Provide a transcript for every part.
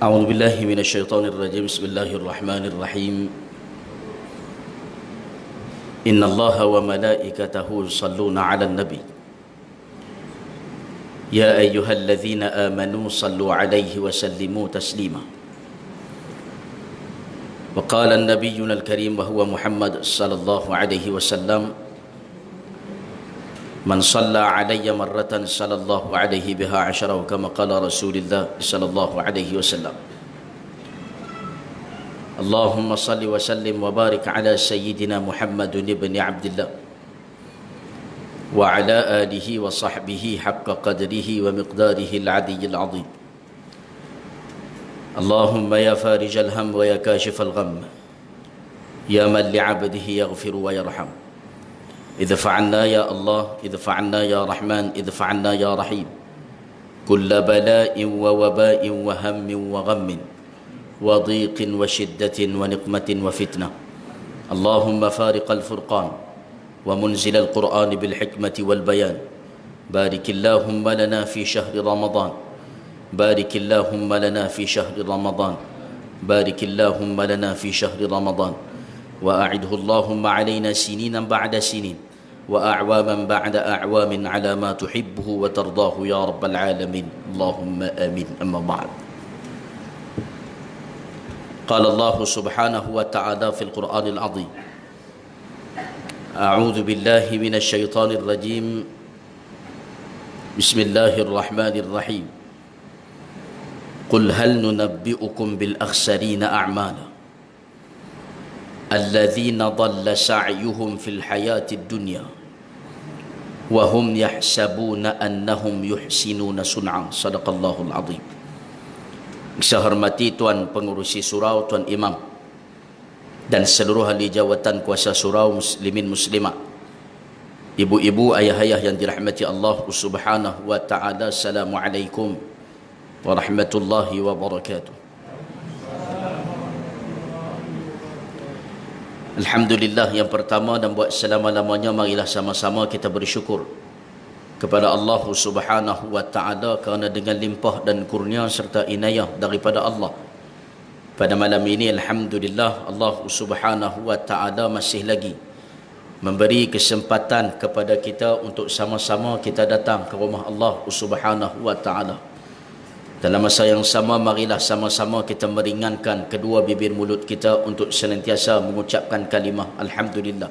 أعوذ بالله من الشيطان الرجيم. بسم الله الرحمن الرحيم. إن الله وملائكته يصلون على النبي يا أيها الذين آمنوا صلوا عليه وسلموا تسليما. وقال النبينا الكريم وهو محمد صلى الله عليه وسلم: من صلى علي مرة صلى الله عليه بها عشرة، كما قال رسول الله صلى الله عليه وسلم. اللهم صل وسلم وبارك على سيدنا محمد بن عبد الله وعلى آله وصحبه حق قدره ومقداره العدي العظيم. اللهم يا فارج الهم ويا كاشف الغم، يا من لعبده يغفر ويرحم، ادفع عنا يا الله، ادفع عنا يا رحمن، ادفع عنا يا رحيم كل بلاء ووباء وهم وغم وضيق وشدة ونقمة وفتنة. اللهم فارق الفرقان ومنزل القرآن بالحكمة والبيان، بارك اللهم لنا في شهر رمضان، بارك اللهم لنا في شهر رمضان، بارك اللهم لنا في شهر رمضان، وأعده اللهم علينا سنين بعد سنين وأعواما بعد أعوام على ما تحبه وترضاه يا رب العالمين، اللهم آمين. أما بعد، قال الله سبحانه وتعالى في القرآن العظيم: أعوذ بالله من الشيطان الرجيم، بسم الله الرحمن الرحيم. قل هل ننبئكم بالأخسرين أعمالا الذين ضل سعيهم في الحياة الدنيا وهم يحسبون أنهم يحسنون صنعا. صدق الله العظيم. Saya hormati Tuan Pengurusi Surau, Tuan Imam, dan seluruh ahli jawatan kuasa surau muslimin muslimat, ibu-ibu, ayah-ayah yang dirahmati Allah Subhanahu wa taala. Assalamualaikum warahmatullahi wabarakatuh. Alhamdulillah, yang pertama dan buat selama-lamanya, marilah sama-sama kita bersyukur kepada Allah Subhanahu wa taala kerana dengan limpah dan kurnia serta inayah daripada Allah, pada malam ini alhamdulillah Allah Subhanahu wa taala masih lagi memberi kesempatan kepada kita untuk sama-sama kita datang ke rumah Allah Subhanahu wa taala. Dalam masa yang sama, marilah sama-sama kita meringankan kedua bibir mulut kita untuk senantiasa mengucapkan kalimah alhamdulillah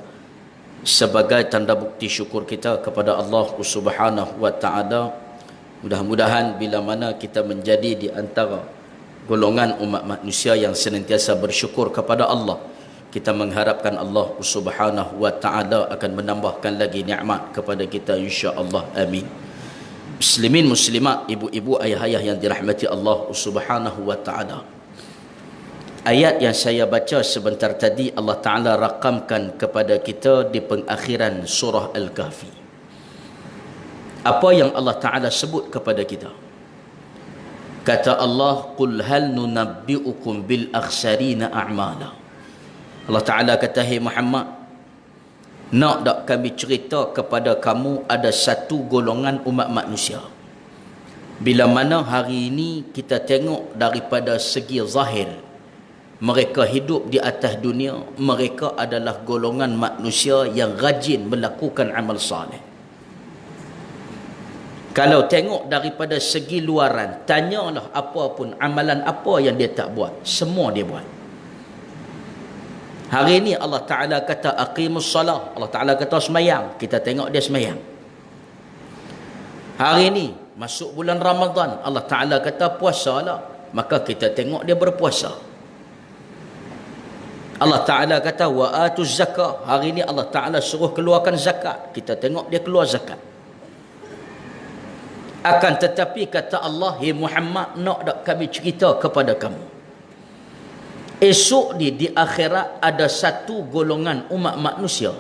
sebagai tanda bukti syukur kita kepada Allah Subhanahu wa taala. Mudah-mudahan bila mana kita menjadi di antara golongan umat manusia yang senantiasa bersyukur kepada Allah, kita mengharapkan Allah Subhanahu wa taala akan menambahkan lagi nikmat kepada kita, insya-Allah. Amin. Muslimin muslimat, ibu-ibu, ayah-ayah yang dirahmati Allah Subhanahu wa taala. Ayat yang saya baca sebentar tadi, Allah Ta'ala rakamkan kepada kita di pengakhiran surah Al-Kahfi. Apa yang Allah Ta'ala sebut kepada kita? Kata Allah, Qul hal nunabbi'ukum bil akhsarina a'mala. Allah Ta'ala kata, hai Muhammad, nak tak kami cerita kepada kamu ada satu golongan umat manusia, bila mana hari ini kita tengok daripada segi zahir, mereka hidup di atas dunia, mereka adalah golongan manusia yang rajin melakukan amal saleh. Kalau tengok daripada segi luaran, tanyalah apa pun amalan apa yang dia tak buat, semua dia buat. Hari ini Allah Ta'ala kata aqimus salah, Allah Ta'ala kata semayang, kita tengok dia semayang. Hari ini masuk bulan Ramadan, Allah Ta'ala kata puasalah, maka kita tengok dia berpuasa. Allah Ta'ala kata wa atuz zakah, hari ini Allah Ta'ala suruh keluarkan zakat, kita tengok dia keluar zakat. Akan tetapi kata Allah, hai Muhammad, nak tak kami cerita kepada kamu, esok di akhirat ada satu golongan umat manusia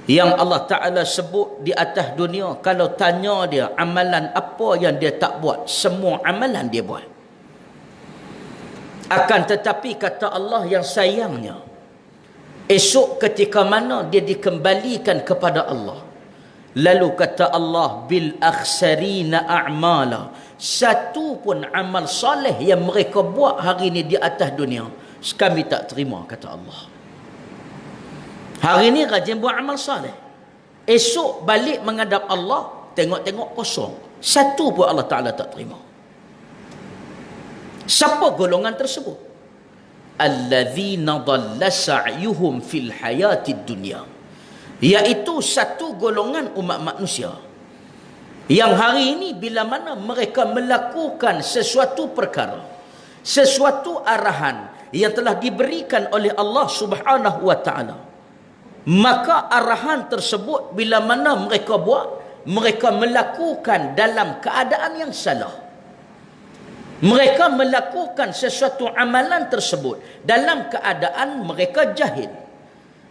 yang Allah Ta'ala sebut di atas dunia, kalau tanya dia amalan apa yang dia tak buat, semua amalan dia buat. Akan tetapi kata Allah yang sayangnya, esok ketika mana dia dikembalikan kepada Allah, lalu kata Allah bil akhsarina a'mala, satu pun amal soleh yang mereka buat hari ini di atas dunia, kami tak terima, kata Allah. Hari ini rajin buat amal soleh, esok balik menghadap Allah, tengok-tengok kosong. Satu pun Allah Ta'ala tak terima. Siapa golongan tersebut? Alladzina dhalla sa'yuhum fil hayatid dunya, iaitu satu golongan umat manusia yang hari ini bila mana mereka melakukan sesuatu perkara, sesuatu arahan yang telah diberikan oleh Allah Subhanahu wa taala, maka arahan tersebut bila mana mereka buat, mereka melakukan dalam keadaan yang salah. Mereka melakukan sesuatu amalan tersebut dalam keadaan mereka jahil.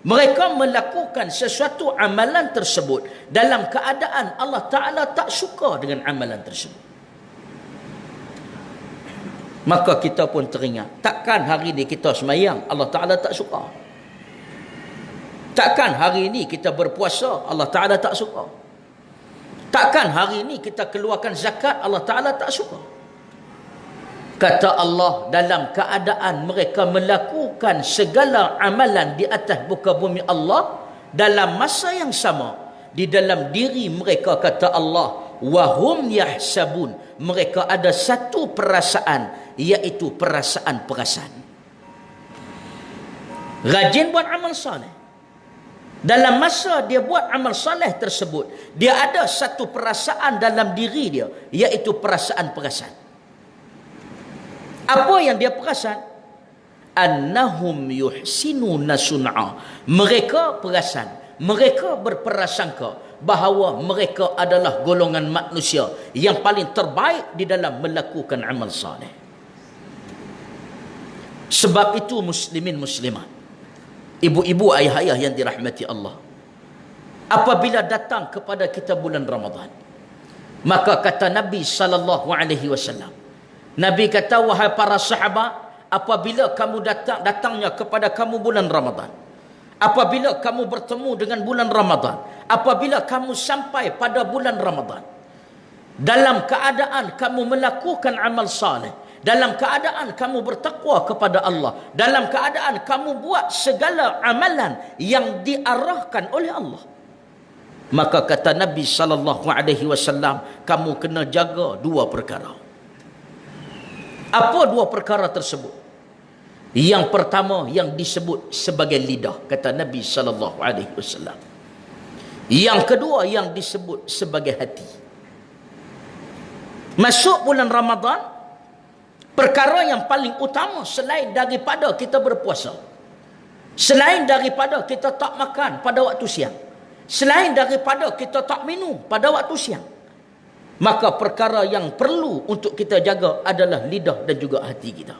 Mereka melakukan sesuatu amalan tersebut dalam keadaan Allah Ta'ala tak suka dengan amalan tersebut. Maka kita pun teringat, takkan hari ini kita semayang Allah Ta'ala tak suka? Takkan hari ini kita berpuasa Allah Ta'ala tak suka? Takkan hari ini kita keluarkan zakat Allah Ta'ala tak suka? Kata Allah, dalam keadaan mereka melakukan segala amalan di atas muka bumi Allah, dalam masa yang sama, di dalam diri mereka, kata Allah, wahum yahsabun, mereka ada satu perasaan, iaitu perasaan-perasaan. Rajin buat amal soleh. Dalam masa dia buat amal soleh tersebut, dia ada satu perasaan dalam diri dia, iaitu perasaan-perasaan. Apa yang dia perasan? Annahum yuhsinuna sun'a. Mereka perasan, mereka berprasangka bahawa mereka adalah golongan manusia yang paling terbaik di dalam melakukan amal saleh. Sebab itu muslimin muslimat, ibu-ibu ayah-ayah yang dirahmati Allah, apabila datang kepada kita bulan Ramadan, maka kata Nabi SAW, Nabi kata, wahai para sahabat, apabila kamu datangnya kepada kamu bulan Ramadan, apabila kamu bertemu dengan bulan Ramadan, apabila kamu sampai pada bulan Ramadan, dalam keadaan kamu melakukan amal saleh, dalam keadaan kamu bertakwa kepada Allah, dalam keadaan kamu buat segala amalan yang diarahkan oleh Allah, maka kata Nabi SAW, kamu kena jaga dua perkara. Apa dua perkara tersebut? Yang pertama yang disebut sebagai lidah, kata Nabi SAW. Yang kedua yang disebut sebagai hati. Masuk bulan Ramadan, perkara yang paling utama selain daripada kita berpuasa, selain daripada kita tak makan pada waktu siang, selain daripada kita tak minum pada waktu siang, maka perkara yang perlu untuk kita jaga adalah lidah dan juga hati kita.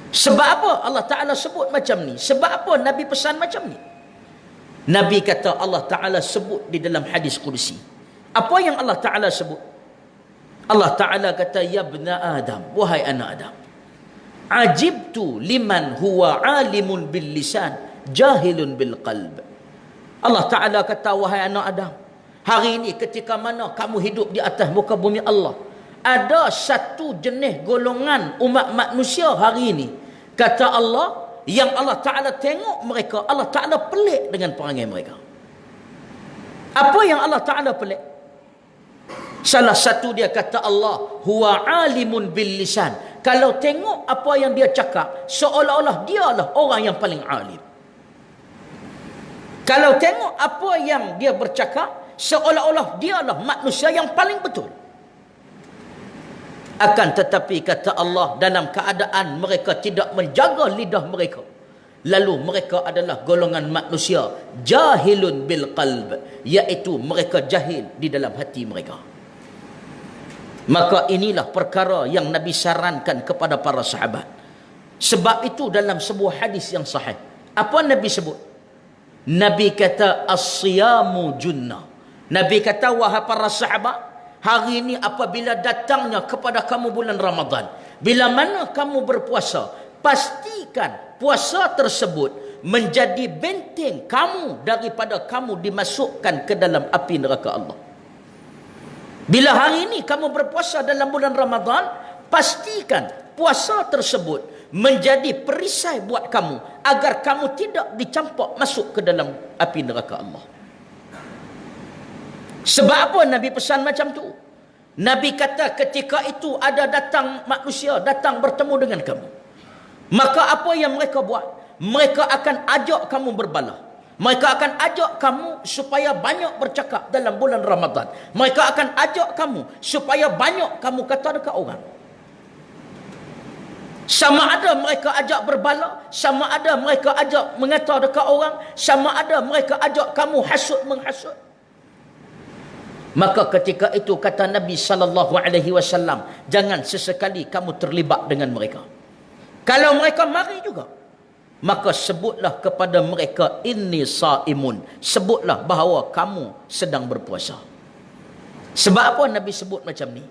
Sebab apa Allah Ta'ala sebut macam ni? Sebab apa Nabi pesan macam ni? Nabi kata, Allah Ta'ala sebut di dalam hadis Qudsi. Apa yang Allah Ta'ala sebut? Allah Ta'ala kata, ya bna Adam, wahai anak Adam, ajibtu liman huwa alimun bil lisan, jahilun bil qalb. Allah Ta'ala kata, wahai anak Adam, hari ini ketika mana kamu hidup di atas muka bumi Allah, ada satu jenis golongan umat manusia hari ini, kata Allah, yang Allah Ta'ala tengok mereka, Allah Ta'ala pelik dengan perangai mereka. Apa yang Allah Ta'ala pelik? Salah satu dia kata Allah, huwa alimun bil lisan. Kalau tengok apa yang dia cakap, seolah-olah dialah orang yang paling alim. Kalau tengok apa yang dia bercakap, seolah-olah dialah manusia yang paling betul. Akan tetapi kata Allah, dalam keadaan mereka tidak menjaga lidah mereka, lalu mereka adalah golongan manusia jahilun bil qalb, iaitu mereka jahil di dalam hati mereka. Maka inilah perkara yang Nabi sarankan kepada para sahabat. Sebab itu dalam sebuah hadis yang sahih, apa Nabi sebut? Nabi kata, as-siyamu junnah. Nabi kata, wahai para sahabat, hari ini apabila datangnya kepada kamu bulan Ramadan, bila mana kamu berpuasa, pastikan puasa tersebut menjadi benteng kamu daripada kamu dimasukkan ke dalam api neraka Allah. Bila hari ini kamu berpuasa dalam bulan Ramadan, pastikan puasa tersebut menjadi perisai buat kamu agar kamu tidak dicampak masuk ke dalam api neraka Allah. Sebab apa Nabi pesan macam tu? Nabi kata ketika itu ada datang manusia, datang bertemu dengan kamu. Maka apa yang mereka buat? Mereka akan ajak kamu berbala. Mereka akan ajak kamu supaya banyak bercakap dalam bulan Ramadan. Mereka akan ajak kamu supaya banyak kamu kata dekat orang. Sama ada mereka ajak berbala, sama ada mereka ajak mengata dekat orang, sama ada mereka ajak kamu hasut menghasut. Maka ketika itu kata Nabi SAW, jangan sesekali kamu terlibat dengan mereka. Kalau mereka mari juga, maka sebutlah kepada mereka, inni saimun. Sebutlah bahawa kamu sedang berpuasa. Sebab apa Nabi sebut macam ni?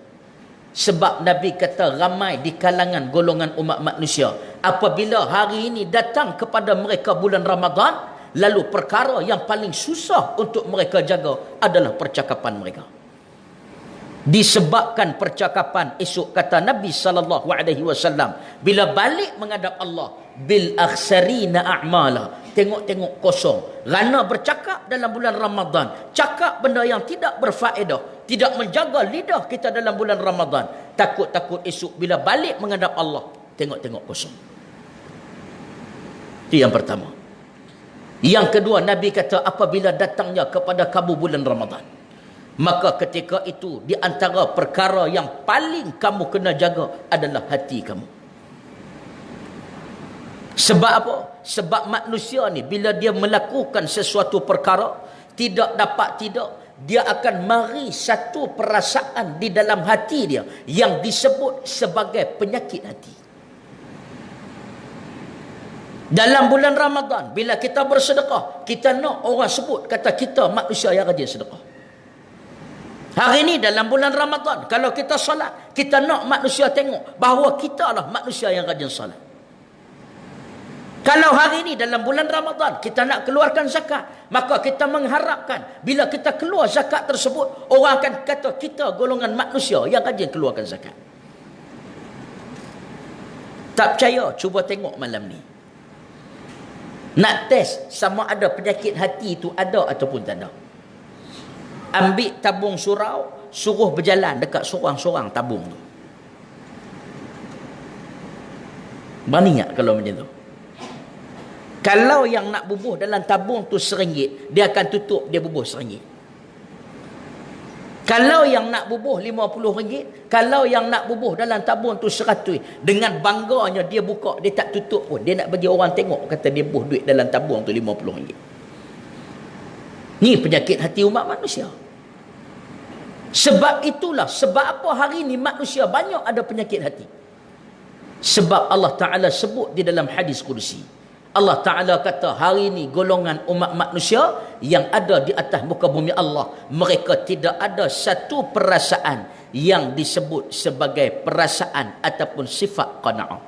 Sebab Nabi kata ramai di kalangan golongan umat manusia, apabila hari ini datang kepada mereka bulan Ramadan, lalu perkara yang paling susah untuk mereka jaga adalah percakapan mereka. Disebabkan percakapan, esok kata Nabi SAW, bila balik menghadap Allah, bil akhsarina a'mala, tengok-tengok kosong. Kerana bercakap dalam bulan Ramadan, cakap benda yang tidak berfaedah, tidak menjaga lidah kita dalam bulan Ramadan, takut-takut esok bila balik menghadap Allah, tengok-tengok kosong. Itu yang pertama. Yang kedua, Nabi kata apabila datangnya kepada kamu bulan Ramadan, maka ketika itu di antara perkara yang paling kamu kena jaga adalah hati kamu. Sebab apa? Sebab manusia ni bila dia melakukan sesuatu perkara, tidak dapat tidak, dia akan mari satu perasaan di dalam hati dia yang disebut sebagai penyakit hati. Dalam bulan Ramadan, bila kita bersedekah, kita nak orang sebut kata kita manusia yang rajin sedekah. Hari ini dalam bulan Ramadan, kalau kita solat, kita nak manusia tengok bahawa kita lah manusia yang rajin solat. Kalau hari ini dalam bulan Ramadan kita nak keluarkan zakat, maka kita mengharapkan bila kita keluar zakat tersebut, orang akan kata kita golongan manusia yang rajin keluarkan zakat. Tak percaya, cuba tengok malam ni. Nak test sama ada penyakit hati itu ada ataupun tak ada. Ambil tabung surau, suruh berjalan dekat sorang-sorang tabung tu. Berani tak kalau macam tu? Kalau yang nak bubuh dalam tabung tu RM1, dia akan tutup, dia bubuh RM1. Kalau yang nak bubuh RM50, kalau yang nak bubuh dalam tabung tu RM100, dengan bangganya dia buka, dia tak tutup pun. Dia nak bagi orang tengok, kata dia bubuh duit dalam tabung tu RM50. Ni penyakit hati umat manusia. Sebab itulah, sebab apa hari ni manusia banyak ada penyakit hati. Sebab Allah Ta'ala sebut di dalam hadis Qudsi. Allah Ta'ala kata hari ini golongan umat manusia yang ada di atas muka bumi Allah, mereka tidak ada satu perasaan yang disebut sebagai perasaan ataupun sifat qana'ah.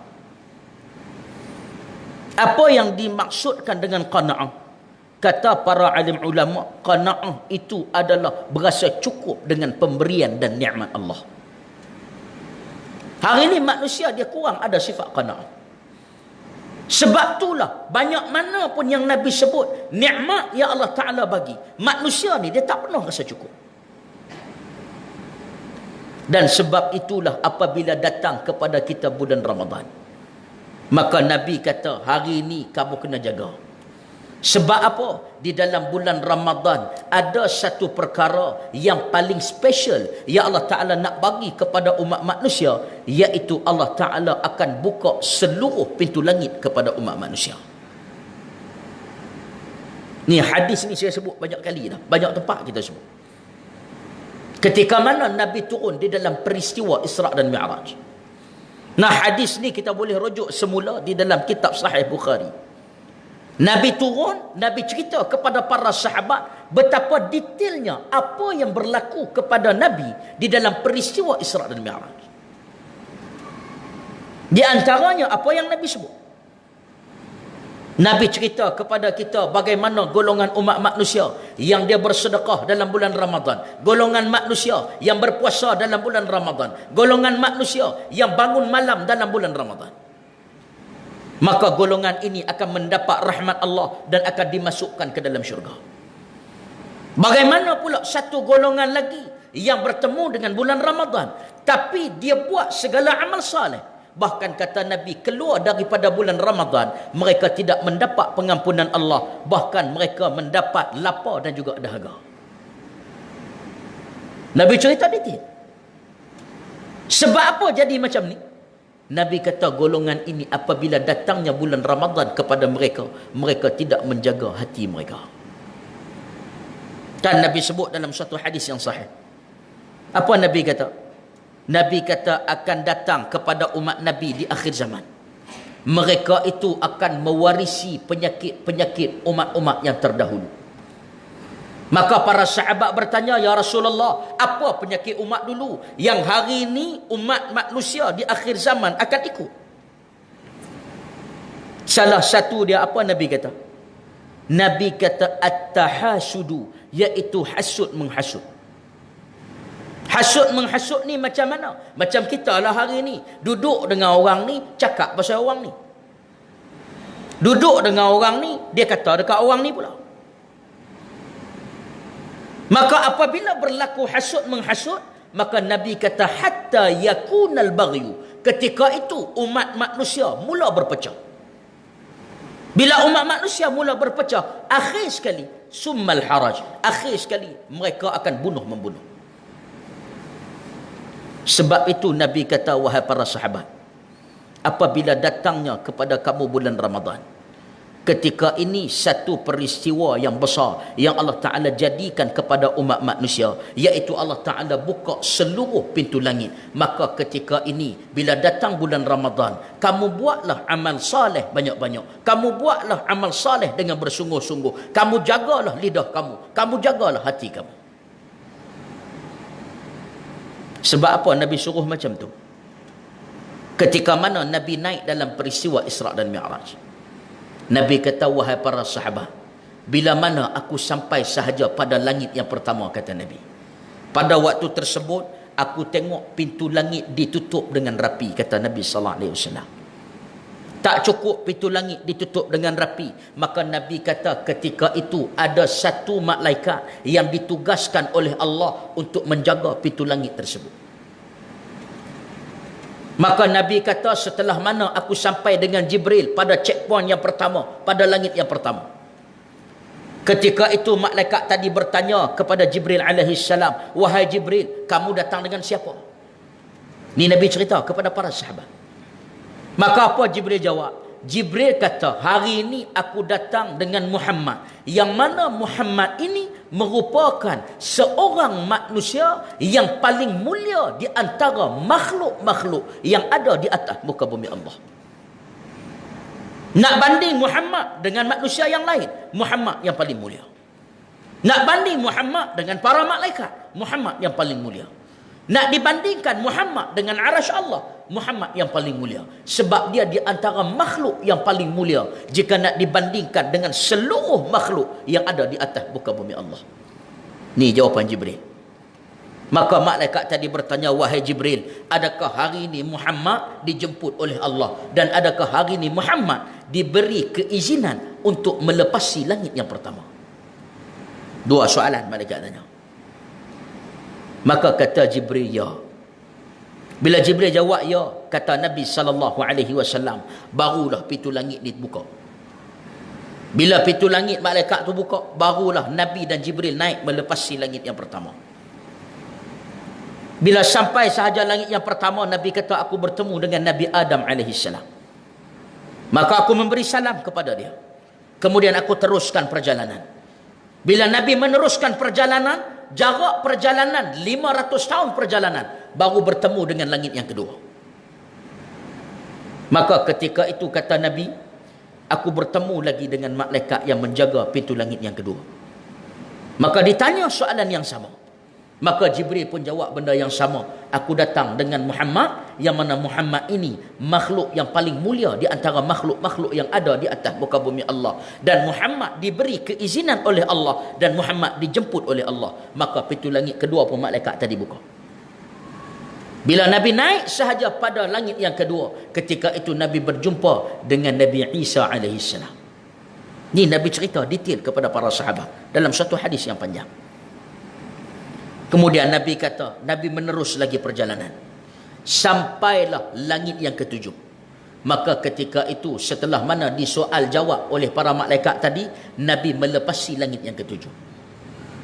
Apa yang dimaksudkan dengan qana'ah? Kata para alim ulama, qana'ah itu adalah berasa cukup dengan pemberian dan nikmat Allah. Hari ini manusia dia kurang ada sifat qana'ah. Sebab itulah banyak mana pun yang Nabi sebut nikmat yang Allah Ta'ala bagi, manusia ni dia tak pernah rasa cukup. Dan sebab itulah apabila datang kepada kita bulan Ramadan, maka Nabi kata hari ini kamu kena jaga. Sebab apa? Di dalam bulan Ramadan ada satu perkara yang paling special yang Allah Ta'ala nak bagi kepada umat manusia, iaitu Allah Ta'ala akan buka seluruh pintu langit kepada umat manusia. Ni hadis ni saya sebut banyak kali dah, banyak tempat kita sebut. Ketika mana Nabi turun di dalam peristiwa Isra' dan Mi'raj. Nah, hadis ni kita boleh rujuk semula di dalam kitab Sahih Bukhari. Nabi turun, Nabi cerita kepada para sahabat betapa detailnya apa yang berlaku kepada Nabi di dalam peristiwa Isra' dan Mi'raj. Di antaranya apa yang Nabi sebut. Nabi cerita kepada kita bagaimana golongan umat manusia yang dia bersedekah dalam bulan Ramadan, golongan manusia yang berpuasa dalam bulan Ramadan, golongan manusia yang bangun malam dalam bulan Ramadan. Maka golongan ini akan mendapat rahmat Allah dan akan dimasukkan ke dalam syurga. Bagaimana pula satu golongan lagi yang bertemu dengan bulan Ramadan tapi dia buat segala amal saleh, bahkan kata Nabi keluar daripada bulan Ramadan mereka tidak mendapat pengampunan Allah, bahkan mereka mendapat lapar dan juga dahaga. Nabi cerita detail. Sebab apa jadi macam ni? Nabi kata golongan ini apabila datangnya bulan Ramadan kepada mereka, mereka tidak menjaga hati mereka. Dan Nabi sebut dalam satu hadis yang sahih. Apa Nabi kata? Nabi kata akan datang kepada umat Nabi di akhir zaman. Mereka itu akan mewarisi penyakit-penyakit umat-umat yang terdahulu. Maka para sahabat bertanya, ya Rasulullah, apa penyakit umat dulu yang hari ini umat manusia di akhir zaman akan ikut? Salah satu dia apa Nabi kata? Nabi kata at-tahasudu, iaitu hasud menghasud. Hasud menghasud ni macam mana? Macam kita lah hari ni duduk dengan orang ni cakap pasal orang ni. Duduk dengan orang ni dia kata dekat orang ni pula. Maka apabila berlaku hasud menghasud, maka Nabi kata hatta yakunal baghyu, ketika itu umat manusia mula berpecah. Bila umat manusia mula berpecah, akhir sekali summal haraj, akhir sekali mereka akan bunuh-membunuh. Sebab itu Nabi kata, wahai para sahabat, apabila datangnya kepada kamu bulan Ramadan, ketika ini satu peristiwa yang besar yang Allah Ta'ala jadikan kepada umat manusia, iaitu Allah Ta'ala buka seluruh pintu langit. Maka ketika ini bila datang bulan Ramadan, kamu buatlah amal saleh banyak-banyak, kamu buatlah amal saleh dengan bersungguh-sungguh, kamu jagalah lidah kamu jagalah hati kamu. Sebab apa Nabi suruh macam tu? Ketika mana Nabi naik dalam peristiwa Isra' dan Mi'raj, Nabi kata, wahai para sahabat, bila mana aku sampai sahaja pada langit yang pertama, kata Nabi, pada waktu tersebut aku tengok pintu langit ditutup dengan rapi, kata Nabi SAW. Tak cukup pintu langit ditutup dengan rapi, maka Nabi kata ketika itu ada satu malaikat yang ditugaskan oleh Allah untuk menjaga pintu langit tersebut. Maka Nabi kata setelah mana aku sampai dengan Jibril pada checkpoint yang pertama, pada langit yang pertama. Ketika itu malaikat tadi bertanya kepada Jibril alaihissalam, wahai Jibril, kamu datang dengan siapa? Ni Nabi cerita kepada para sahabat. Maka apa Jibril jawab? Jibril kata, hari ini aku datang dengan Muhammad, yang mana Muhammad ini merupakan seorang manusia yang paling mulia di antara makhluk-makhluk yang ada di atas muka bumi Allah. Nak banding Muhammad dengan manusia yang lain, Muhammad yang paling mulia. Nak banding Muhammad dengan para malaikat, Muhammad yang paling mulia. Nak dibandingkan Muhammad dengan arasy Allah, Muhammad yang paling mulia. Sebab dia di antara makhluk yang paling mulia jika nak dibandingkan dengan seluruh makhluk yang ada di atas muka bumi Allah. Ni jawapan Jibril. Maka malaikat tadi bertanya, wahai Jibril, adakah hari ini Muhammad dijemput oleh Allah? Dan adakah hari ini Muhammad diberi keizinan untuk melepasi langit yang pertama? Dua soalan malaikat tanya. Maka kata Jibril, ya. Bila Jibril jawab ya, kata Nabi SAW, barulah pintu langit dibuka. Bila pintu langit malaikat tu buka, barulah Nabi dan Jibril naik melepasi langit yang pertama. Bila sampai sahaja langit yang pertama, Nabi kata aku bertemu dengan Nabi Adam AS. Maka aku memberi salam kepada dia. Kemudian aku teruskan perjalanan. Bila Nabi meneruskan perjalanan, jarak perjalanan 500 tahun perjalanan, baru bertemu dengan langit yang kedua. Maka ketika itu kata Nabi, aku bertemu lagi dengan malaikat yang menjaga pintu langit yang kedua. Maka ditanya soalan yang sama. Maka Jibril pun jawab benda yang sama. Aku datang dengan Muhammad, yang mana Muhammad ini makhluk yang paling mulia di antara makhluk-makhluk yang ada di atas muka bumi Allah. Dan Muhammad diberi keizinan oleh Allah, dan Muhammad dijemput oleh Allah. Maka pintu langit kedua pun malaikat tadi buka. Bila Nabi naik sahaja pada langit yang kedua, ketika itu Nabi berjumpa dengan Nabi Isa alaihissalam. Ini Nabi cerita detail kepada para sahabat dalam satu hadis yang panjang. Kemudian Nabi kata, Nabi menerus lagi perjalanan. Sampailah langit yang ketujuh. Maka ketika itu, setelah mana disoal jawab oleh para malaikat tadi, Nabi melepasi langit yang ketujuh.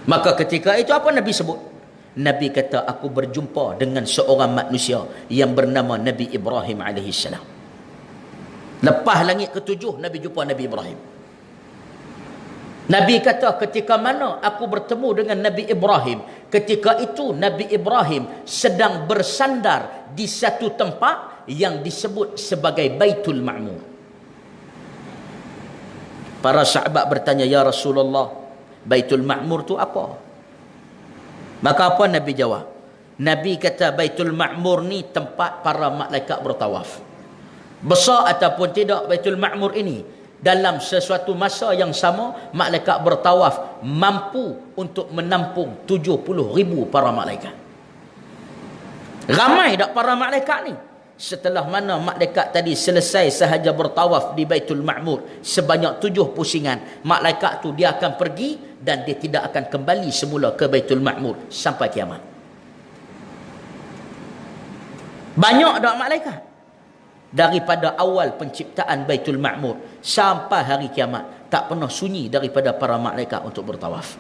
Maka ketika itu apa Nabi sebut? Nabi kata, aku berjumpa dengan seorang manusia yang bernama Nabi Ibrahim alaihissalam. Lepas langit ketujuh, Nabi jumpa Nabi Ibrahim. Nabi kata, ketika mana aku bertemu dengan Nabi Ibrahim, ketika itu Nabi Ibrahim sedang bersandar di satu tempat yang disebut sebagai Baitul Ma'mur. Para sahabat bertanya, ya Rasulullah, Baitul Ma'mur tu apa? Maka apa Nabi jawab? Nabi kata, Baitul Ma'mur ni tempat para malaikat bertawaf. Besar ataupun tidak Baitul Ma'mur ini, dalam sesuatu masa yang sama, malaikat bertawaf mampu untuk menampung 70,000 para malaikat. Ramai tak para malaikat ni? Setelah mana malaikat tadi selesai sahaja bertawaf di Baitul Ma'mur sebanyak 7 pusingan, malaikat tu dia akan pergi dan dia tidak akan kembali semula ke Baitul Ma'mur sampai kiamat. Banyak tak malaikat? Daripada awal penciptaan Baitul Ma'mur sampai hari kiamat, tak pernah sunyi daripada para malaikat untuk bertawaf.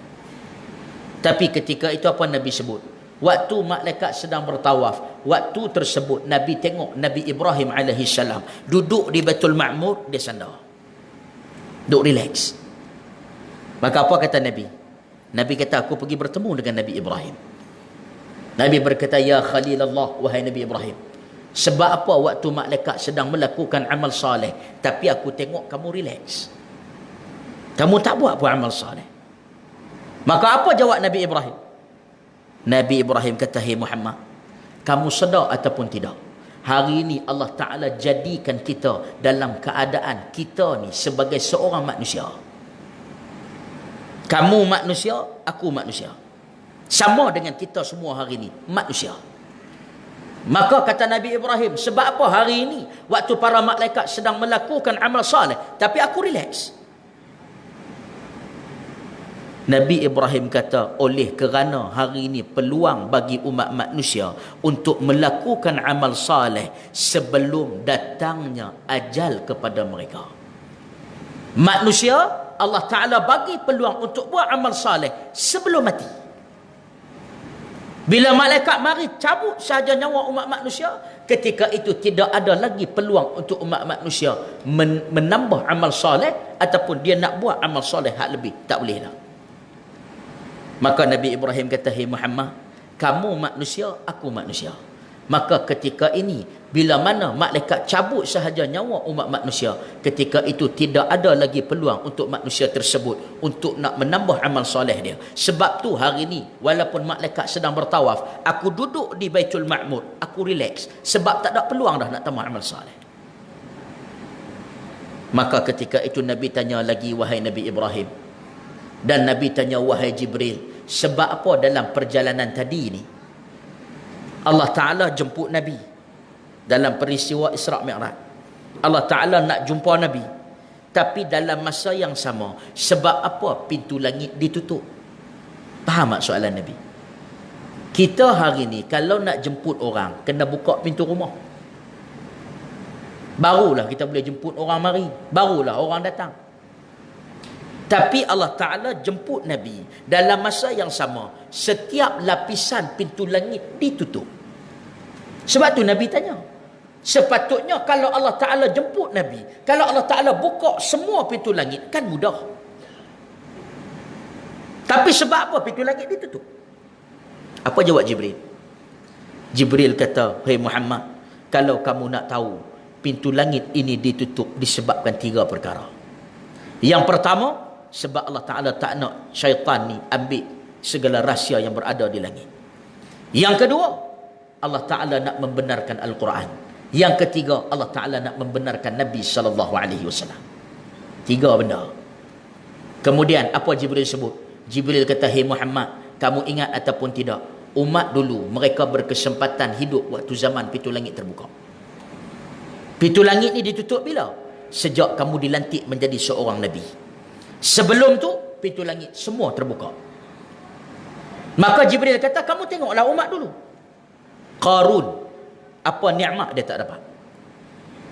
Tapi ketika itu apa Nabi sebut? Waktu malaikat sedang bertawaf, waktu tersebut Nabi tengok Nabi Ibrahim alaihissalam duduk di Baitul Ma'mur, dia sandar, duduk relax. Maka apa kata Nabi? Nabi kata, aku pergi bertemu dengan Nabi Ibrahim. Nabi berkata, ya Khalilullah, wahai Nabi Ibrahim, sebab apa waktu malaikat sedang melakukan amal saleh, tapi aku tengok kamu relax, kamu tak buat apa amal saleh? Maka apa jawab Nabi Ibrahim? Nabi Ibrahim kata, hey Muhammad, kamu sedar ataupun tidak, hari ini Allah Ta'ala jadikan kita dalam keadaan kita ni sebagai seorang manusia. Kamu manusia, aku manusia, sama dengan kita semua hari ini manusia. Maka kata Nabi Ibrahim, sebab apa hari ini waktu para malaikat sedang melakukan amal saleh, tapi aku relax? Nabi Ibrahim kata, oleh kerana hari ini peluang bagi umat manusia untuk melakukan amal saleh sebelum datangnya ajal kepada mereka. Manusia, Allah Ta'ala bagi peluang untuk buat amal saleh sebelum mati. Bila malaikat mari cabut sahaja nyawa umat manusia, ketika itu tidak ada lagi peluang untuk umat manusia menambah amal soleh ataupun dia nak buat amal soleh hak lebih, tak boleh dah. Maka Nabi Ibrahim kata, hey Muhammad, kamu manusia, aku manusia. Maka ketika ini, bila mana malaikat cabut sahaja nyawa umat manusia, ketika itu tidak ada lagi peluang untuk manusia tersebut untuk nak menambah amal soleh dia. Sebab tu hari ini, walaupun malaikat sedang bertawaf, aku duduk di Baitul Ma'mur, aku relax, sebab tak ada peluang dah nak tambah amal soleh. Maka ketika itu Nabi tanya lagi, wahai Nabi Ibrahim, dan Nabi tanya, wahai Jibril, sebab apa dalam perjalanan tadi ni Allah Ta'ala jemput Nabi dalam peristiwa Isra' Mi'raj? Allah Ta'ala nak jumpa Nabi, tapi dalam masa yang sama, sebab apa pintu langit ditutup? Faham tak soalan Nabi? Kita hari ni kalau nak jemput orang, kena buka pintu rumah, barulah kita boleh jemput orang mari, barulah orang datang. Tapi Allah Ta'ala jemput Nabi dalam masa yang sama, setiap lapisan pintu langit ditutup. Sebab tu Nabi tanya, sepatutnya kalau Allah Ta'ala jemput Nabi, kalau Allah Ta'ala buka semua pintu langit, kan mudah. Tapi sebab apa pintu langit ditutup? Apa jawab Jibril? Jibril kata, hey Muhammad, kalau kamu nak tahu, pintu langit ini ditutup disebabkan 3 perkara. Yang pertama, sebab Allah Ta'ala tak nak syaitan ni ambil segala rahsia yang berada di langit. Yang kedua, Allah Ta'ala nak membenarkan Al-Quran. Yang ketiga, Allah Ta'ala nak membenarkan Nabi SAW. 3 benda. Kemudian apa Jibril sebut? Jibril kata, "Hey Muhammad, kamu ingat ataupun tidak, umat dulu mereka berkesempatan hidup waktu zaman pintu langit terbuka. Pintu langit ni ditutup bila? Sejak kamu dilantik menjadi seorang Nabi. Sebelum tu pintu langit semua terbuka." Maka Jibril kata, "Kamu tengoklah umat dulu. Qarun, apa nikmat dia tak dapat.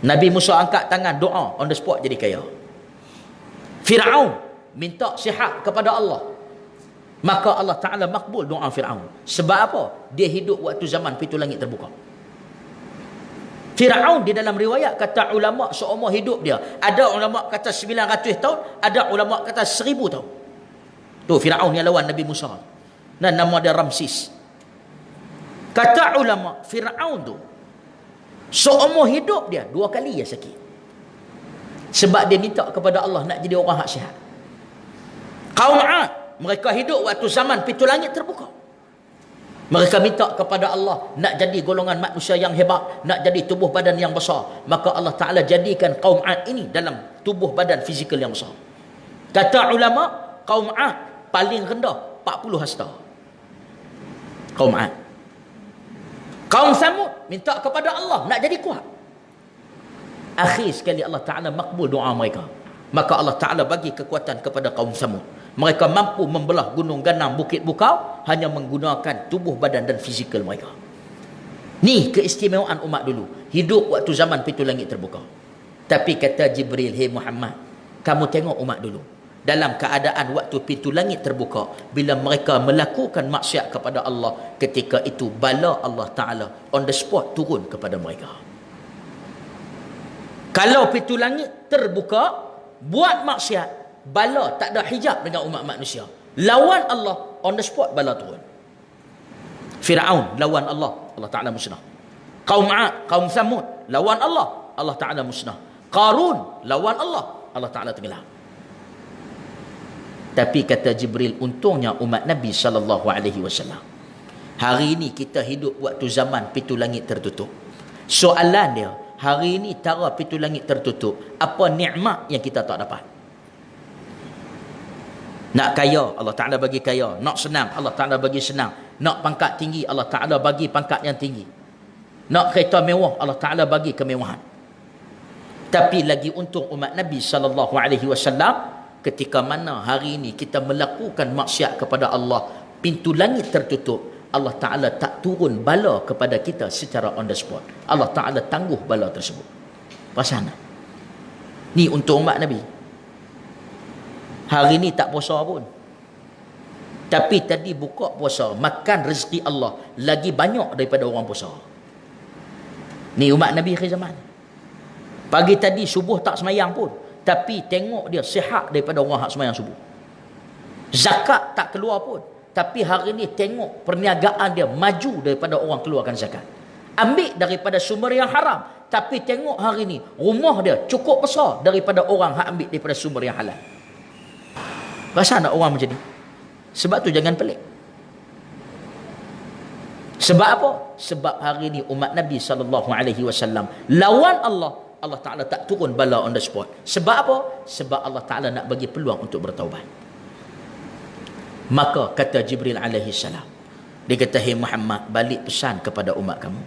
Nabi Musa angkat tangan doa, on the spot jadi kaya. Fir'aun minta sihat kepada Allah, maka Allah Ta'ala makbul doa Fir'aun. Sebab apa? Dia hidup waktu zaman pintu langit terbuka. Fir'aun di dalam riwayat kata ulama seumur hidup dia. Ada ulama kata 900 tahun, ada ulama kata 1000 tahun. Tu Fir'aun yang lawan Nabi Musa. Dan nama dia Ramsis. Kata ulama, Fir'aun tu seumur hidup dia 2 kali dia sakit. Sebab dia minta kepada Allah nak jadi orang hak sihat. Kaum 'Ad, mereka hidup waktu zaman pintu langit terbuka. Mereka minta kepada Allah nak jadi golongan manusia yang hebat, nak jadi tubuh badan yang besar. Maka Allah Ta'ala jadikan kaum 'Ad ini dalam tubuh badan fizikal yang besar. Kata ulama, kaum 'Ad paling rendah 40 hasta. Kaum 'Ad. Kaum Samud minta kepada Allah nak jadi kuat. Akhir sekali Allah Ta'ala makbul doa mereka. Maka Allah Ta'ala bagi kekuatan kepada kaum Samud. Mereka mampu membelah gunung ganam, bukit bukau hanya menggunakan tubuh badan dan fizikal mereka. Ni keistimewaan umat dulu. Hidup waktu zaman pintu langit terbuka. Tapi kata Jibril, "Hey Muhammad, kamu tengok umat dulu. Dalam keadaan waktu pintu langit terbuka, bila mereka melakukan maksiat kepada Allah, ketika itu bala Allah Ta'ala on the spot turun kepada mereka. Kalau pintu langit terbuka, buat maksiat, bala tak ada hijab dengan umat manusia. Lawan Allah, on the spot bala turun. Fir'aun lawan Allah, Allah Ta'ala musnah. Kaum 'Ad, kaum Samud lawan Allah, Allah Ta'ala musnah. Qarun lawan Allah, Allah Ta'ala tenggelam. Tapi kata Jibril, untungnya umat Nabi SAW. Hari ini kita hidup waktu zaman pintu langit tertutup. Soalan dia, hari ini tara pintu langit tertutup, apa nikmat yang kita tak dapat? Nak kaya, Allah Ta'ala bagi kaya. Nak senang, Allah Ta'ala bagi senang. Nak pangkat tinggi, Allah Ta'ala bagi pangkat yang tinggi. Nak kereta mewah, Allah Ta'ala bagi kemewahan. Tapi lagi untung umat Nabi SAW, ketika mana hari ini kita melakukan maksiat kepada Allah, pintu langit tertutup, Allah Ta'ala tak turun bala kepada kita secara on the spot. Allah Ta'ala tangguh bala tersebut. Perasan? Ni untuk umat Nabi. Hari ni tak puasa pun. Tapi tadi buka puasa, makan rezeki Allah lagi banyak daripada orang puasa. Ni umat Nabi akhir zaman. Pagi tadi subuh tak semayang pun, tapi tengok dia sihat daripada orang hak semayang subuh. Zakat tak keluar pun, tapi hari ni tengok perniagaan dia maju daripada orang keluarkan zakat. Ambil daripada sumber yang haram, tapi tengok hari ni rumah dia cukup besar daripada orang hak ambil daripada sumber yang halal. Rasa nak orang macam ni? Sebab tu jangan pelik. Sebab apa? Sebab hari ni umat Nabi SAW lawan Allah, Allah Ta'ala tak turun bala on the spot. Sebab apa? Sebab Allah Ta'ala nak bagi peluang untuk bertaubat. Maka kata Jibril alaihi salam, dia kata, "Hey Muhammad, balik pesan kepada umat kamu."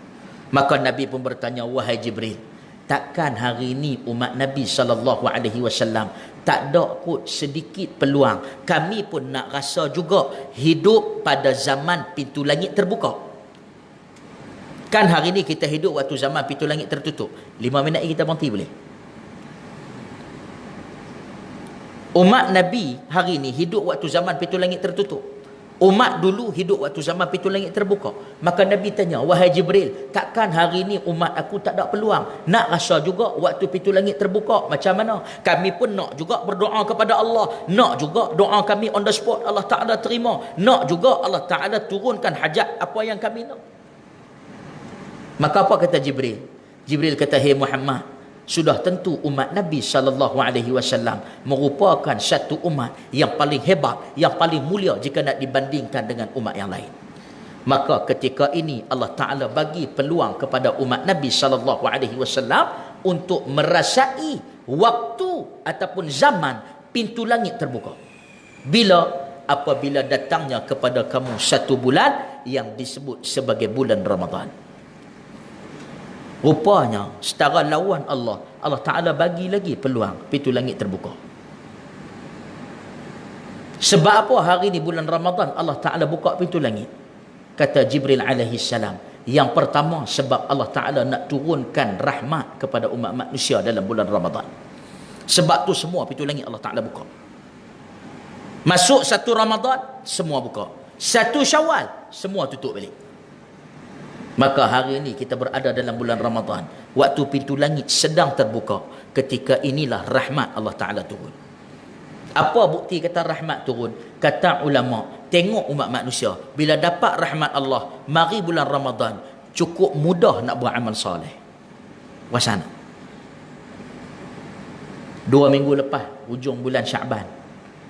Maka Nabi pun bertanya, "Wahai Jibril, takkan hari ini umat Nabi SAW tak ada kot sedikit peluang, kami pun nak rasa juga hidup pada zaman pintu langit terbuka? Kan hari ni kita hidup waktu zaman pintu langit tertutup. 5 minit kita berhenti boleh?" Umat Nabi hari ni hidup waktu zaman pintu langit tertutup. Umat dulu hidup waktu zaman pintu langit terbuka. Maka Nabi tanya, "Wahai Jibril, takkan hari ni umat aku tak ada peluang nak rasa juga waktu pintu langit terbuka macam mana? Kami pun nak juga berdoa kepada Allah, nak juga doa kami on the spot Allah Ta'ala terima, nak juga Allah Ta'ala turunkan hajat apa yang kami nak." Maka apa kata Jibril? Jibril kata, "Hey Muhammad, sudah tentu umat Nabi SAW merupakan satu umat yang paling hebat, yang paling mulia jika nak dibandingkan dengan umat yang lain. Maka ketika ini Allah Ta'ala bagi peluang kepada umat Nabi SAW untuk merasai waktu ataupun zaman pintu langit terbuka. Bila? Apabila datangnya kepada kamu satu bulan yang disebut sebagai bulan Ramadan. Rupanya setara lawan Allah, Allah Ta'ala bagi lagi peluang pintu langit terbuka. Sebab apa hari ni bulan Ramadan Allah Ta'ala buka pintu langit? Kata Jibril alaihi salam, yang pertama sebab Allah Ta'ala nak turunkan rahmat kepada umat manusia dalam bulan Ramadan. Sebab tu semua pintu langit Allah Ta'ala buka. Masuk satu Ramadan, semua buka. Satu Syawal, semua tutup balik. Maka hari ini kita berada dalam bulan Ramadan. Waktu pintu langit sedang terbuka. Ketika inilah rahmat Allah Ta'ala turun. Apa bukti kata rahmat turun? Kata ulama, tengok umat manusia. Bila dapat rahmat Allah, mari bulan Ramadan, cukup mudah nak buat amal soleh. Wasana. 2 minggu lepas, hujung bulan Syaban.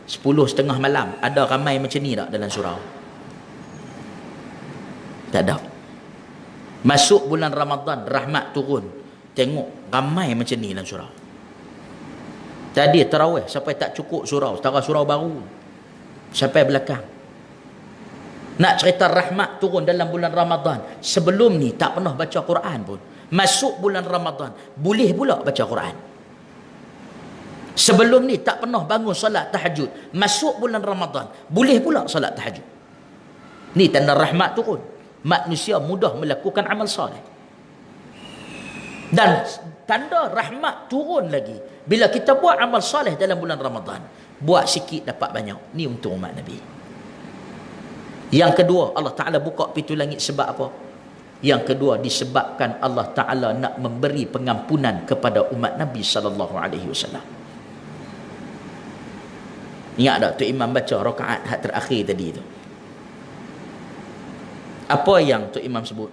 10:30 malam, ada ramai macam ni tak dalam surau? Tak ada. Masuk bulan Ramadan, rahmat turun. Tengok, ramai macam ni dalam surau. Tadi tarawih, sampai tak cukup surau. Setara surau baru. Sampai belakang. Nak cerita rahmat turun dalam bulan Ramadan. Sebelum ni, tak pernah baca Quran pun. Masuk bulan Ramadan, boleh pula baca Quran. Sebelum ni tak pernah bangun solat tahajud. Masuk bulan Ramadan, boleh pula solat tahajud. Ni tanda rahmat turun. Manusia mudah melakukan amal soleh. Dan tanda rahmat turun lagi bila kita buat amal soleh dalam bulan Ramadan. Buat sikit dapat banyak. Ni untuk umat Nabi. Yang kedua, Allah Ta'ala buka pintu langit sebab apa? Yang kedua, disebabkan Allah Ta'ala nak memberi pengampunan kepada umat Nabi SAW. Ingat tak Tok Imam baca rakaat hak terakhir tadi tu? Apa yang Tok Imam sebut?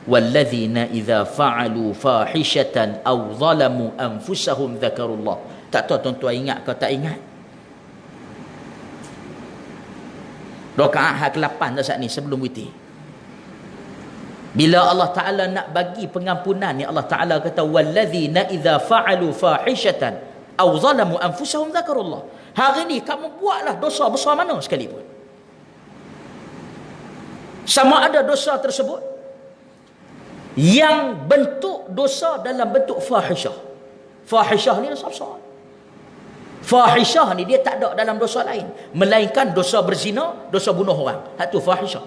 Walladzina idza fa'alu fahishatan aw zalamu anfusahum dzakarullah. Tak tahu tuan-tuan ingat ke tak ingat? Rakaat hak ke-8 dah saat ni sebelum witir. Bila Allah Ta'ala nak bagi pengampunan ni, Allah Ta'ala kata walladzina idza fa'alu fahishatan aw zalamu anfusahum dzakarullah. Hari ni kamu buatlah dosa besar mana sekalipun. Sama ada dosa tersebut yang bentuk dosa dalam bentuk fahishah. Fahishah ni dosa besar. Fahishah ni dia tak ada dalam dosa lain, melainkan dosa berzina, dosa bunuh orang. Itu fahishah.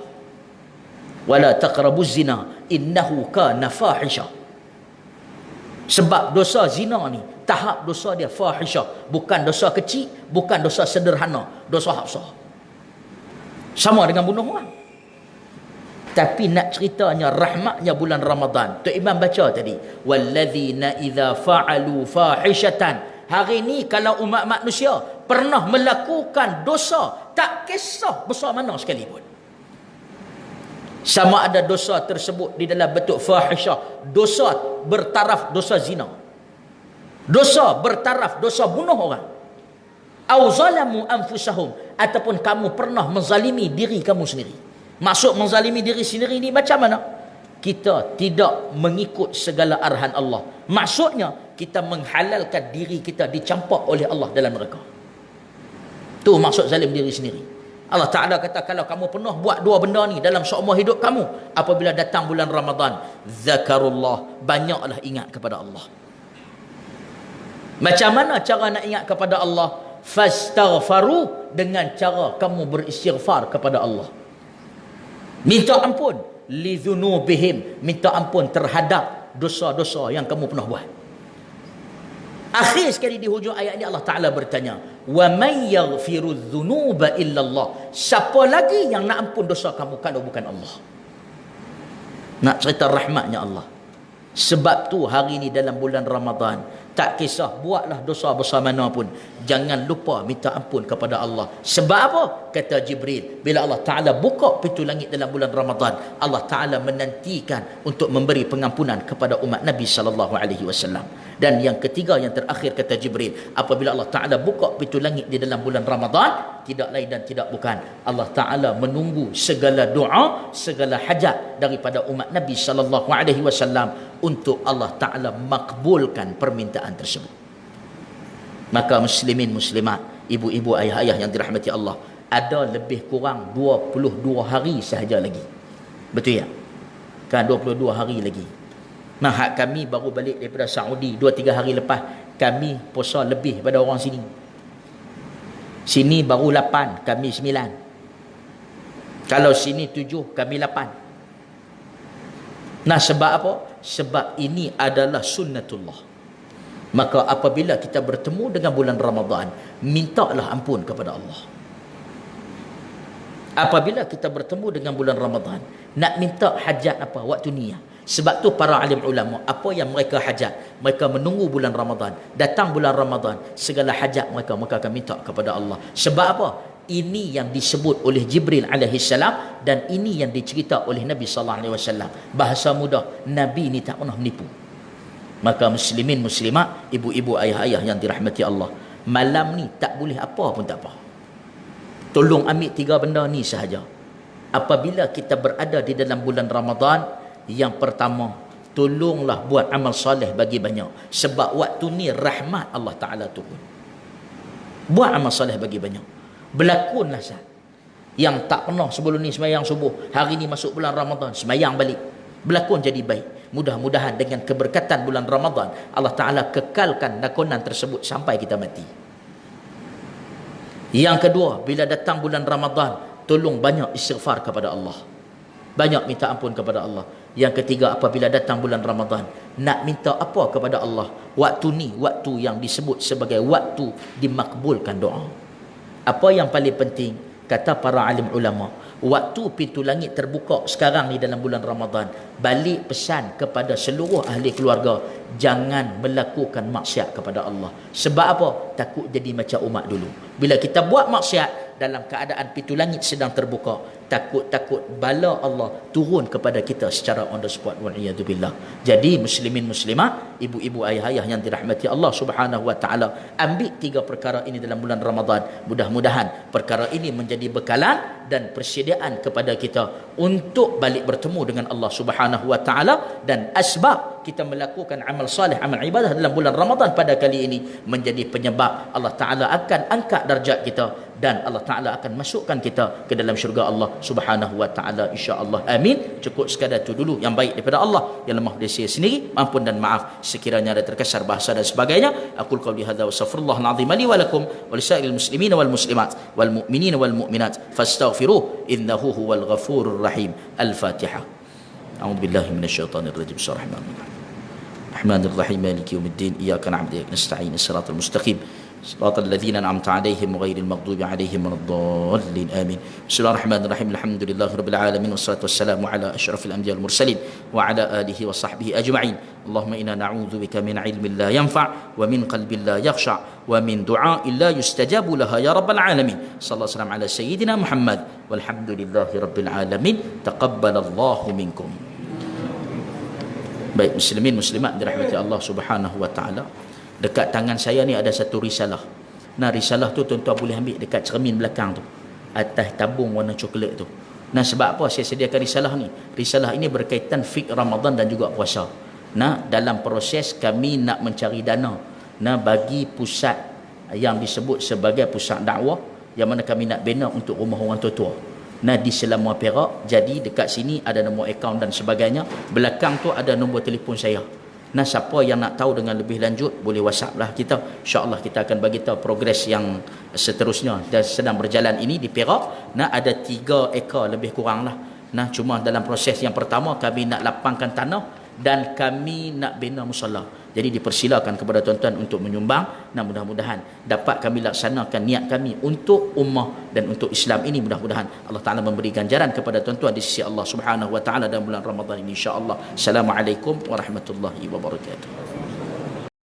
Wala taqrabuz zina innahu kana fahishah. Sebab dosa zina ni, tahap dosa dia fahishah. Bukan dosa kecil, bukan dosa sederhana, dosa besar. Sama dengan bunuh orang. Tapi nak ceritanya rahmatnya bulan Ramadan. Tok Imam baca tadi, walladzina idza fa'alu fahishatan. Hari ni kalau umat manusia pernah melakukan dosa, tak kisah besar mana sekalipun. Sama ada dosa tersebut di dalam bentuk fahishah, dosa bertaraf dosa zina, dosa bertaraf dosa bunuh orang, au zalamu anfusahum, ataupun kamu pernah menzalimi diri kamu sendiri. Maksud menzalimi diri sendiri ni macam mana? Kita tidak mengikut segala arahan Allah. Maksudnya kita menghalalkan diri kita dicampak oleh Allah dalam neraka. Tu maksud zalim diri sendiri. Allah Ta'ala kata kalau kamu pernah buat dua benda ni dalam seumur hidup kamu, apabila datang bulan Ramadan, zakarullah, banyaklah ingat kepada Allah. Macam mana cara nak ingat kepada Allah? Fastaghfaru, dengan cara kamu beristighfar kepada Allah. Minta ampun lidzunubihim, minta ampun terhadap dosa-dosa yang kamu pernah buat. Akhir sekali di hujung ayat ini Allah Ta'ala bertanya, wa may yaghfiru dzunuba illallah. Siapa lagi yang nak ampun dosa kamu kalau bukan Allah? Nak cerita rahmatnya Allah. Sebab tu hari ini dalam bulan Ramadan Tak kisah buatlah dosa besar mana pun, jangan lupa minta ampun kepada Allah. Sebab apa? Kata Jibril, bila Allah Ta'ala buka pintu langit dalam bulan Ramadan, Allah Ta'ala menantikan untuk memberi pengampunan kepada umat Nabi SAW. Dan yang ketiga, yang terakhir, kata Jibril, apabila Allah Ta'ala buka pintu langit di dalam bulan Ramadan, tidak lain dan tidak bukan, Allah Ta'ala menunggu segala doa, segala hajat daripada umat Nabi SAW untuk Allah Ta'ala makbulkan permintaan tersebut. Maka muslimin muslimat, ibu-ibu, ayah-ayah yang dirahmati Allah, ada lebih kurang 22 hari sahaja lagi. Betul ya? Kan 22 hari lagi. Nah, hak kami baru balik daripada Saudi 2-3 hari lepas. Kami puasa lebih pada orang sini. Sini baru 8, kami 9. Kalau sini 7, kami 8. Nah, sebab apa? Sebab ini adalah sunnatullah. Maka apabila kita bertemu dengan bulan Ramadan, mintalah ampun kepada Allah. Apabila kita bertemu dengan bulan Ramadan, nak minta hajat apa? Waktu niat. Sebab tu para alim ulama, apa yang mereka hajat, mereka menunggu bulan Ramadan. Datang bulan Ramadan, segala hajat mereka akan minta kepada Allah. Sebab apa? Ini yang disebut oleh Jibril alaihissalam, dan ini yang dicerita oleh Nabi SAW. Bahasa mudah, Nabi ni tak pernah menipu. Maka muslimin muslimat, ibu-ibu, ayah-ayah yang dirahmati Allah, malam ni tak boleh apa pun tak apa. Tolong ambil 3 benda ni sahaja. Apabila kita berada di dalam bulan Ramadan, yang pertama, tolonglah buat amal soleh bagi banyak. Sebab waktu ni rahmat Allah Ta'ala turun. Buat amal soleh bagi banyak. Berlakonlah saat yang tak pernah sebelum ni semayang subuh, hari ni masuk bulan Ramadan, semayang balik, berlakon jadi baik. Mudah-mudahan dengan keberkatan bulan Ramadan, Allah Ta'ala kekalkan lakonan tersebut sampai kita mati. Yang kedua, bila datang bulan Ramadan, tolong banyak istighfar kepada Allah, banyak minta ampun kepada Allah. Yang ketiga, apabila datang bulan Ramadan, nak minta apa kepada Allah, waktu ni waktu yang disebut sebagai waktu dimakbulkan doa. Apa yang paling penting, kata para alim ulama, waktu pintu langit terbuka sekarang ni dalam bulan Ramadan, balik pesan kepada seluruh ahli keluarga, jangan melakukan maksiat kepada Allah. Sebab apa? Takut jadi macam umat dulu. Bila kita buat maksiat dalam keadaan pintu langit sedang terbuka, takut-takut bala Allah turun kepada kita secara on the spot. Wa'iyadzubillah. Jadi muslimin muslimat, ibu-ibu, ayah-ayah yang dirahmati Allah Subhanahu wa ta'ala, ambil 3 perkara ini dalam bulan Ramadan. Mudah-mudahan perkara ini menjadi bekalan dan persediaan kepada kita untuk balik bertemu dengan Allah Subhanahu wa ta'ala, dan asbab kita melakukan amal salih, amal ibadah dalam bulan Ramadan pada kali ini menjadi penyebab Allah Ta'ala akan angkat darjat kita, dan Allah Ta'ala akan masukkan kita ke dalam syurga Allah Subhanahu wa ta'ala, insya-Allah. Amin. Cukup sekadar itu dulu. Yang baik daripada Allah, yang lemah dari saya sendiri. Ampun dan maaf sekiranya ada terkasar bahasa dan sebagainya. Aqul qawli hadza wa astaghfirullahal azim li wa lakum wa lisairil muslimin wal muslimat wal mu'minin wal mu'minat fastaghfiruhu innahu huwal ghafurur rahim. Al-Fatihah. A'udzu billahi minasyaitonir rajim. Bismillahirrahmanirrahim. Rahmanir-Rahim, Maliki yaumiddin, iyyaka na'budu wa iyyaka nasta'in, shiratal mustaqim, shiratal ladzina an'amta 'alaihim ghairil maghdubi 'alaihim waladdallin. Amin. Bismillahirrahmanirrahim. Alhamdulillahirabbil alamin, wassalatu wassalamu ala asyrafil anbiya'i wal mursalin wa ala alihi wa sahbihi ajma'in. Allahumma inna na'udzubika min 'ilmin la yanfa' wa min qalbin la yakhsha' wa min du'a'in la yustajabu laha ya rabbal alamin. Sallallahu alaihi wasallam ala sayyidina Muhammad walhamdulillahirabbil alamin. Taqabbalallahu minkum. Baik muslimin muslimat dirahmati Allah Subhanahu wa taala, dekat tangan saya ni ada satu risalah. Nah, risalah tu tuan-tuan boleh ambil dekat cermin belakang tu, atas tabung warna coklat tu. Nah, sebab apa saya sediakan risalah ni? Risalah ini berkaitan fiqh Ramadan dan juga puasa. Nah, dalam proses kami nak mencari dana, nah, bagi pusat yang disebut sebagai pusat dakwah, yang mana kami nak bina untuk rumah orang tua-tua. Nah, di Selangor Perak. Jadi dekat sini ada nombor akaun dan sebagainya. Belakang tu ada nombor telefon saya. Nah, siapa yang nak tahu dengan lebih lanjut boleh WhatsApp lah kita. InsyaAllah kita akan bagi tahu progres yang seterusnya dan sedang berjalan ini di Perak. Nah, ada 3 ekar lebih kurang lah. Nah, cuma dalam proses yang pertama kami nak lapangkan tanah dan kami nak bina musalla. Jadi dipersilakan kepada tuan-tuan untuk menyumbang. Nah, mudah-mudahan dapat kami laksanakan niat kami untuk ummah dan untuk Islam ini. Mudah-mudahan Allah Ta'ala memberi ganjaran kepada tuan-tuan di sisi Allah Subhanahu wa ta'ala dalam bulan Ramadan ini, insya-Allah. Assalamualaikum warahmatullahi wabarakatuh.